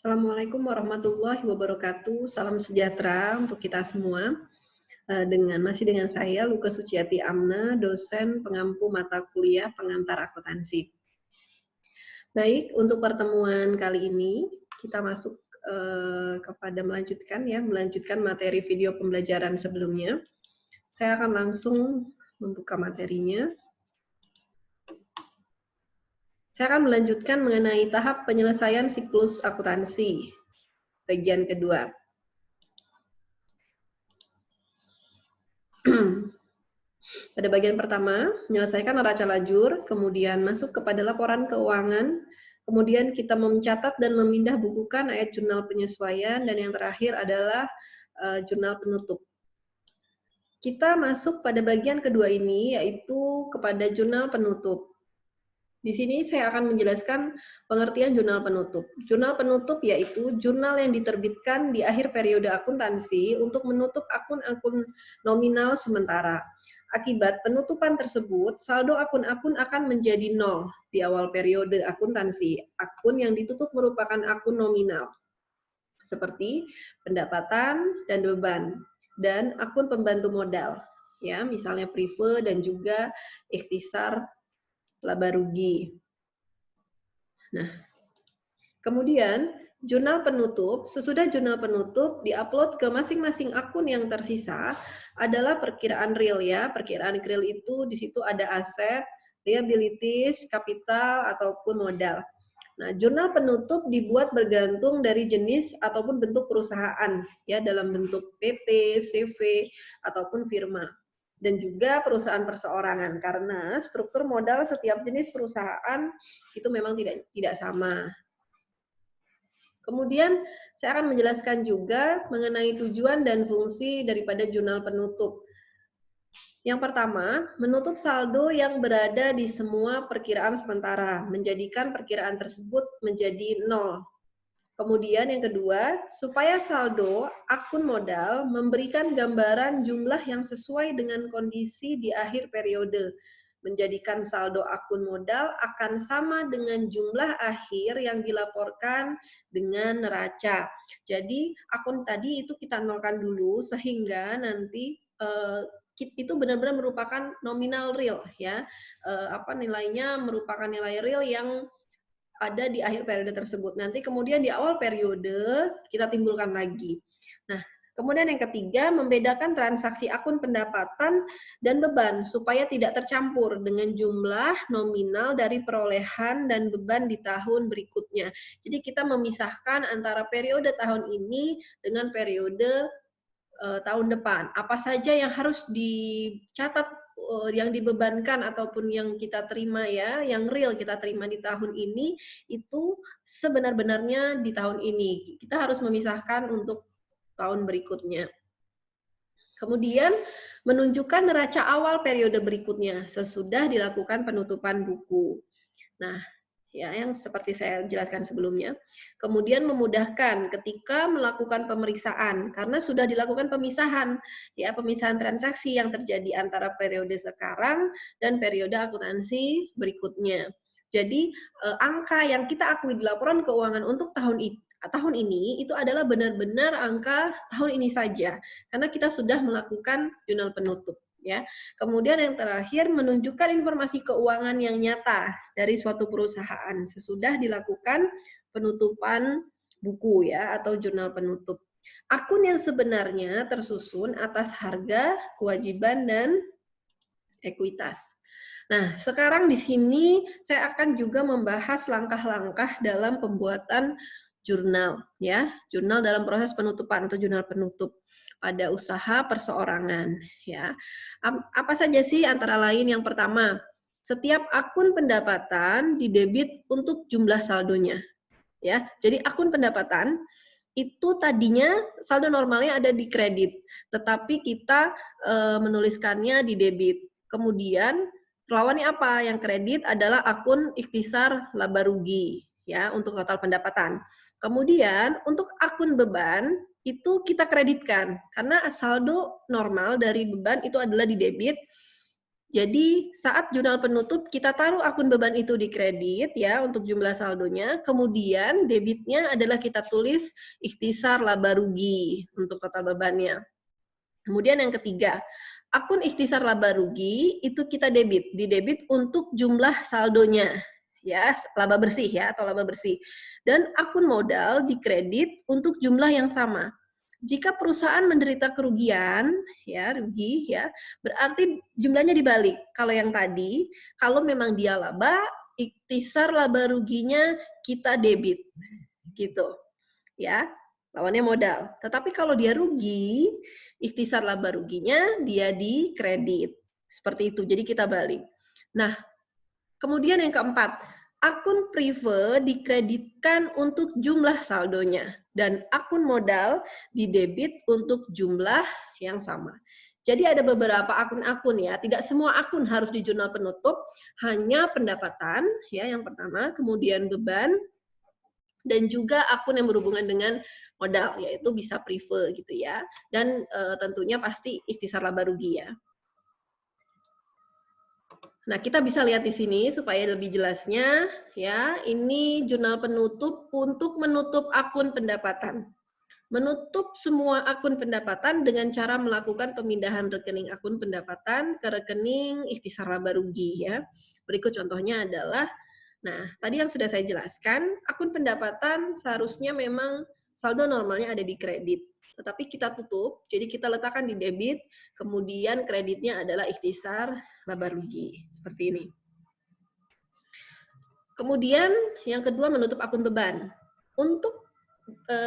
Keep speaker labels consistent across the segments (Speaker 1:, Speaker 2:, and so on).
Speaker 1: Assalamualaikum warahmatullahi wabarakatuh. Salam sejahtera untuk kita semua. Masih dengan saya Luka Suciati Amna, dosen pengampu mata kuliah pengantar akuntansi. Baik, untuk pertemuan kali ini kita masuk kepada melanjutkan materi video pembelajaran sebelumnya. Saya akan langsung membuka materinya. Saya akan melanjutkan mengenai tahap penyelesaian siklus akuntansi, bagian kedua. Pada bagian pertama, menyelesaikan neraca lajur, kemudian masuk kepada laporan keuangan, kemudian kita mencatat dan memindah bukukan ayat jurnal penyesuaian, dan yang terakhir adalah jurnal penutup. Kita masuk pada bagian kedua ini, yaitu kepada jurnal penutup. Di sini saya akan menjelaskan pengertian jurnal penutup. Jurnal penutup yaitu jurnal yang diterbitkan di akhir periode akuntansi untuk menutup akun-akun nominal sementara. Akibat penutupan tersebut, saldo akun-akun akan menjadi nol di awal periode akuntansi. Akun yang ditutup merupakan akun nominal, seperti pendapatan dan beban, dan akun pembantu modal, ya, misalnya prive dan juga ikhtisar laba rugi. Nah, kemudian jurnal penutup, sesudah jurnal penutup diupload ke masing-masing akun yang tersisa adalah perkiraan real, ya. Perkiraan real itu di situ ada aset, liabilities, kapital ataupun modal. Nah, jurnal penutup dibuat bergantung dari jenis ataupun bentuk perusahaan, ya, dalam bentuk PT, CV ataupun firma. Dan juga perusahaan perseorangan, karena struktur modal setiap jenis perusahaan itu memang tidak sama. Kemudian saya akan menjelaskan juga mengenai tujuan dan fungsi daripada jurnal penutup. Yang pertama, menutup saldo yang berada di semua perkiraan sementara, menjadikan perkiraan tersebut menjadi nol. Kemudian yang kedua, supaya saldo akun modal memberikan gambaran jumlah yang sesuai dengan kondisi di akhir periode, menjadikan saldo akun modal akan sama dengan jumlah akhir yang dilaporkan dengan neraca. Jadi akun tadi itu kita nolkan dulu sehingga nanti itu benar-benar merupakan nominal real, ya. Nilainya merupakan nilai real yang ada di akhir periode tersebut. Nanti kemudian di awal periode kita timbulkan lagi. Nah, kemudian yang ketiga, membedakan transaksi akun pendapatan dan beban supaya tidak tercampur dengan jumlah nominal dari perolehan dan beban di tahun berikutnya. Jadi kita memisahkan antara periode tahun ini dengan periode tahun depan. Apa saja yang harus dicatat, yang dibebankan ataupun yang kita terima, ya, yang real kita terima di tahun ini itu sebenar-benarnya di tahun ini. Kita harus memisahkan untuk tahun berikutnya. Kemudian menunjukkan neraca awal periode berikutnya sesudah dilakukan penutupan buku. Nah, ya, yang seperti saya jelaskan sebelumnya. Kemudian memudahkan ketika melakukan pemeriksaan karena sudah dilakukan pemisahan, ya, pemisahan transaksi yang terjadi antara periode sekarang dan periode akuntansi berikutnya. Jadi angka yang kita akui di laporan keuangan untuk tahun ini itu adalah benar-benar angka tahun ini saja karena kita sudah melakukan jurnal penutup, ya. Kemudian yang terakhir, menunjukkan informasi keuangan yang nyata dari suatu perusahaan sesudah dilakukan penutupan buku, ya, atau jurnal penutup. Akun yang sebenarnya tersusun atas harga, kewajiban, dan ekuitas. Nah, sekarang di sini saya akan juga membahas langkah-langkah dalam pembuatan jurnal, ya, jurnal dalam proses penutupan atau jurnal penutup pada usaha perseorangan, ya. Apa saja sih antara lain? Yang pertama, setiap akun pendapatan didebit untuk jumlah saldonya, ya. Jadi akun pendapatan itu tadinya saldo normalnya ada di kredit, tetapi kita menuliskannya di debit. Kemudian lawannya apa? Yang kredit adalah akun ikhtisar laba rugi, ya, untuk total pendapatan. Kemudian untuk akun beban itu kita kreditkan karena saldo normal dari beban itu adalah di debit. Jadi saat jurnal penutup kita taruh akun beban itu di kredit ya untuk jumlah saldonya, kemudian debitnya adalah kita tulis ikhtisar laba rugi untuk total bebannya. Kemudian yang ketiga, akun ikhtisar laba rugi itu kita didebit untuk jumlah saldonya ya, laba bersih ya atau laba bersih. Dan akun modal dikredit untuk jumlah yang sama. Jika perusahaan menderita kerugian, ya rugi, ya berarti jumlahnya dibalik. Kalau yang tadi, kalau memang dia laba, ikhtisar laba ruginya kita debit, gitu, ya. Lawannya modal. Tetapi kalau dia rugi, ikhtisar laba ruginya dia di kredit, seperti itu. Jadi kita balik. Nah, kemudian yang keempat, akun prive dikreditkan untuk jumlah saldonya dan akun modal didebit untuk jumlah yang sama. Jadi ada beberapa akun-akun ya, tidak semua akun harus di jurnal penutup, hanya pendapatan ya yang pertama, kemudian beban dan juga akun yang berhubungan dengan modal yaitu bisa prive gitu ya. Dan tentunya pasti ikhtisar laba rugi ya. Nah, kita bisa lihat di sini supaya lebih jelasnya ya. Ini jurnal penutup untuk menutup akun pendapatan. Menutup semua akun pendapatan dengan cara melakukan pemindahan rekening akun pendapatan ke rekening ikhtisar laba rugi ya. Berikut contohnya adalah, nah, tadi yang sudah saya jelaskan, akun pendapatan seharusnya memang saldo normalnya ada di kredit. Tetapi kita tutup, jadi kita letakkan di debit, kemudian kreditnya adalah ikhtisar laba rugi. Seperti ini. Kemudian yang kedua menutup akun beban. Untuk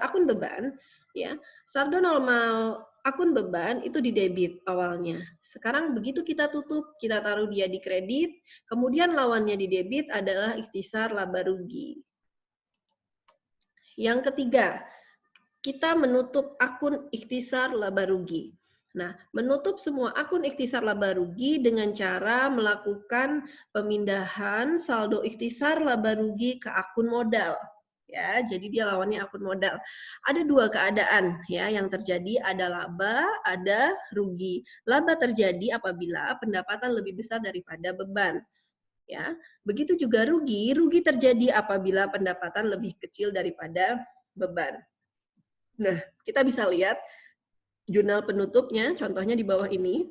Speaker 1: akun beban, ya saldo normal akun beban itu di debit awalnya. Sekarang begitu kita tutup, kita taruh dia di kredit, kemudian lawannya di debit adalah ikhtisar laba rugi. Yang ketiga, kita menutup akun ikhtisar laba rugi. Nah, menutup semua akun ikhtisar laba rugi dengan cara melakukan pemindahan saldo ikhtisar laba rugi ke akun modal. Ya, jadi dia lawannya akun modal. Ada dua keadaan ya yang terjadi, ada laba, ada rugi. Laba terjadi apabila pendapatan lebih besar daripada beban. Ya, begitu juga rugi. Rugi terjadi apabila pendapatan lebih kecil daripada beban. Nah, kita bisa lihat jurnal penutupnya, contohnya di bawah ini.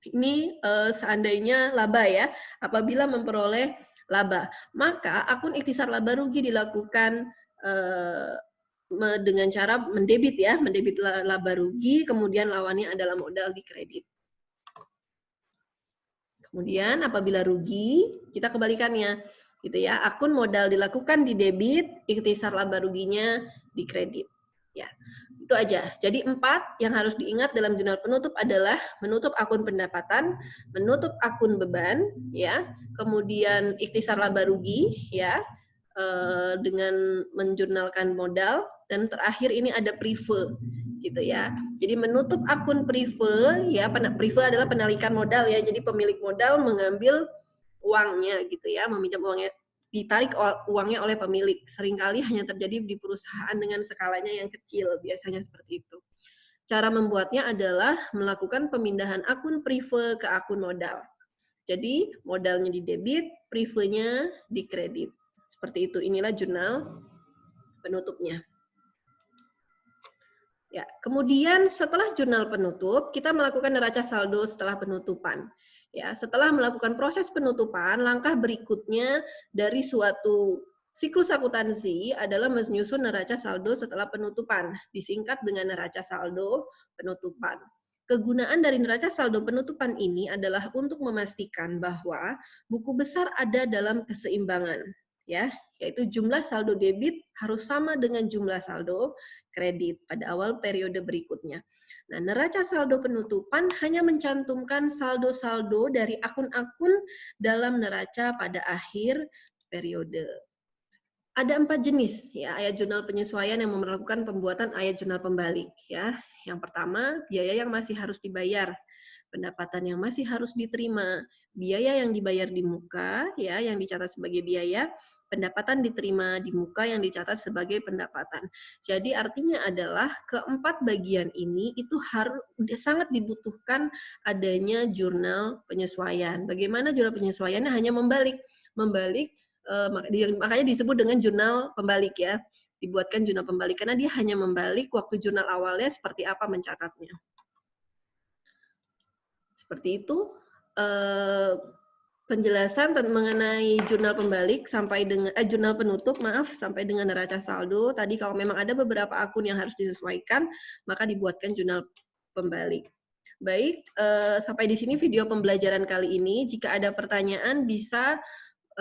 Speaker 1: Ini seandainya laba ya, apabila memperoleh laba, maka akun ikhtisar laba rugi dilakukan dengan cara mendebit ya, mendebit laba rugi, kemudian lawannya adalah modal di kredit. Kemudian apabila rugi, kita kebalikannya, gitu ya. Akun modal dilakukan di debit, ikhtisar laba ruginya di kredit. Ya, itu aja. Jadi 4 yang harus diingat dalam jurnal penutup adalah menutup akun pendapatan, menutup akun beban, ya, kemudian ikhtisar laba rugi, ya, dengan menjurnalkan modal, dan terakhir ini ada prive, gitu ya. Jadi menutup akun prive, ya, prive adalah penarikan modal ya. Jadi pemilik modal mengambil uangnya, gitu ya, meminjam uangnya, ditarik uangnya oleh pemilik. Seringkali hanya terjadi di perusahaan dengan skalanya yang kecil, biasanya seperti itu. Cara membuatnya adalah melakukan pemindahan akun prive ke akun modal. Jadi modalnya di debit, privenya di kredit. Seperti itu, inilah jurnal penutupnya. Ya, kemudian setelah jurnal penutup, kita melakukan neraca saldo setelah penutupan. Ya, setelah melakukan proses penutupan, langkah berikutnya dari suatu siklus akuntansi adalah menyusun neraca saldo setelah penutupan, disingkat dengan neraca saldo penutupan. Kegunaan dari neraca saldo penutupan ini adalah untuk memastikan bahwa buku besar ada dalam keseimbangan, ya, yaitu jumlah saldo debit harus sama dengan jumlah saldo kredit pada awal periode berikutnya. Nah, neraca saldo penutupan hanya mencantumkan saldo-saldo dari akun-akun dalam neraca pada akhir periode. Ada 4 jenis ya ayat jurnal penyesuaian yang memerlukan pembuatan ayat jurnal pembalik ya. Yang pertama, biaya yang masih harus dibayar, pendapatan yang masih harus diterima, biaya yang dibayar di muka ya yang dicatat sebagai biaya, pendapatan diterima di muka yang dicatat sebagai pendapatan. Jadi artinya adalah keempat bagian ini itu harus sangat dibutuhkan adanya jurnal penyesuaian. Bagaimana jurnal penyesuaiannya? Hanya membalik, makanya disebut dengan jurnal pembalik ya. Dibuatkan jurnal pembalik karena dia hanya membalik waktu jurnal awalnya seperti apa mencatatnya. Seperti itu penjelasan mengenai jurnal pembalik sampai dengan jurnal penutup, sampai dengan neraca saldo. Tadi kalau memang ada beberapa akun yang harus disesuaikan, maka dibuatkan jurnal pembalik. Baik, sampai di sini video pembelajaran kali ini. Jika ada pertanyaan bisa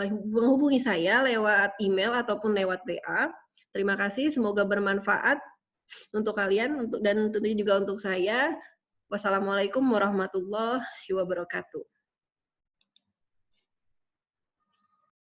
Speaker 1: menghubungi saya lewat email ataupun lewat WA. Terima kasih, semoga bermanfaat untuk kalian dan tentunya juga untuk saya. Wassalamualaikum warahmatullahi wabarakatuh.